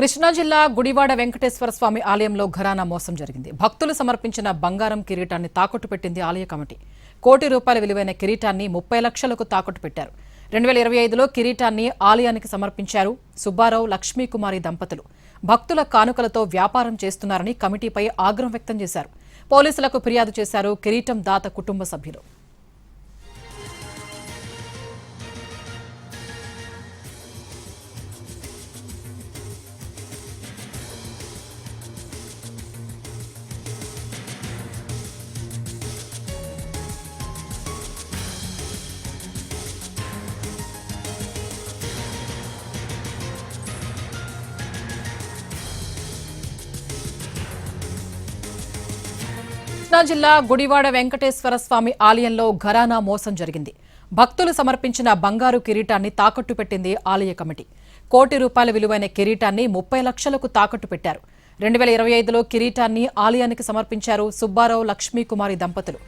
కృష్ణా జిల్లా గుడివాడ వెంకటేశ్వర స్వామి ఆలయంలో ఘరానా మోసం జరిగింది. భక్తులు సమర్పించిన బంగారం కిరీటాన్ని తాకట్టు పెట్టింది ఆలయ కమిటీ. ₹1 కోటి విలువైన కిరీటాన్ని 30 లక్షలకు తాకట్టు పెట్టారు. 2025లో కిరీటాన్ని ఆలయానికి సమర్పించారు సుబ్బారావు లక్ష్మీకుమారి దంపతులు. భక్తుల కానుకలతో వ్యాపారం చేస్తున్నారని కమిటీపై ఆగ్రహం వ్యక్తం చేశారు. పోలీసులకు ఫిర్యాదు చేశారు కిరీటం దాత కుటుంబ సభ్యులు. కృష్ణా జిల్లా గుడివాడ వెంకటేశ్వర స్వామి ఆలయంలో ఘరానా మోసం జరిగింది. భక్తులు సమర్పించిన బంగారు కిరీటాన్ని తాకట్టు పెట్టింది ఆలయ కమిటీ. ₹1 కోటి విలువైన కిరీటాన్ని 30 లక్షలకు తాకట్టు పెట్టారు. 2025లో కిరీటాన్ని ఆలయానికి సమర్పించారు సుబ్బారావు లక్ష్మీకుమారి దంపతులు.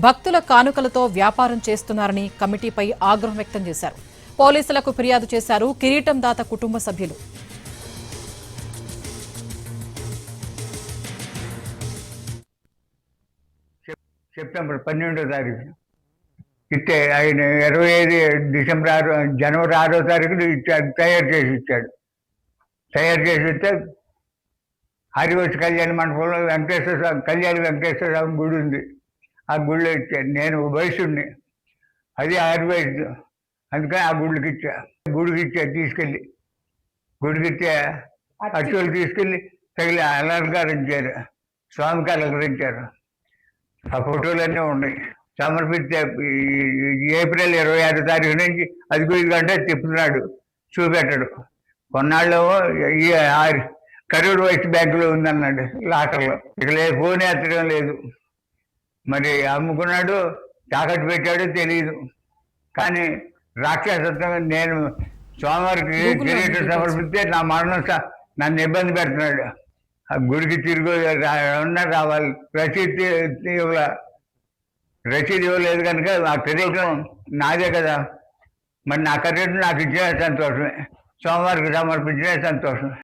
భక్తుల కానుకలతో వ్యాపారం చేస్తున్నారని కమిటీపై ఆగ్రహం వ్యక్తం చేశారు. పోలీసులకు ఫిర్యాదు చేశారు కిరీటం దాత కుటుంబ సభ్యులు. సెప్టెంబర్ 12వ తారీఖు ఇస్తే ఆయన 25 జనవరి 6వ తారీఖున తయారు చేసి ఇచ్చాడు. తయారు చేసి ఇస్తే హరివశ కళ్యాణ మండపంలో వెంకటేశ్వర స్వామి గుడి ఉంది. ఆ గుడిలో ఇచ్చాను. నేను వయసుని అది ఆయుర్వేద, అందుకని ఆ గుడికి ఇచ్చా తీసుకెళ్ళి అచ్చులు తీసుకెళ్ళి తగిలి అలంకరించారు, స్వామికి అలంకరించారు. ఆ ఫోటోలన్నీ ఉన్నాయి. సమర్పిస్తే ఏప్రిల్ 26వ తారీఖు నుంచి అది 5 గంటలు తిప్పుతున్నాడు, చూపెట్టాడు. కొన్నాళ్ళు ఈ కరూర్ వైస్ బ్యాంకులో ఉందన్నాడు లాకర్లో. ఇక లేదు, ఫోన్ ఎత్తడం లేదు. మరి అమ్ముకున్నాడు, తాకట్టు పెట్టాడు తెలియదు. కానీ రాక్షసత్వంగా నేను స్వామివారికి కిరీటం సమర్పిస్తే నా మరణం నన్ను ఇబ్బంది పెడుతున్నాడు. ఆ గుడికి తిరిగి రావాలి, రసీదు ఇవ్వలేదు కనుక ఆ కిరీటం నాదే కదా. మరి నా కిరీటం నాకు ఇచ్చిన సంతోషమే, స్వామివారికి సమర్పించిన సంతోషం.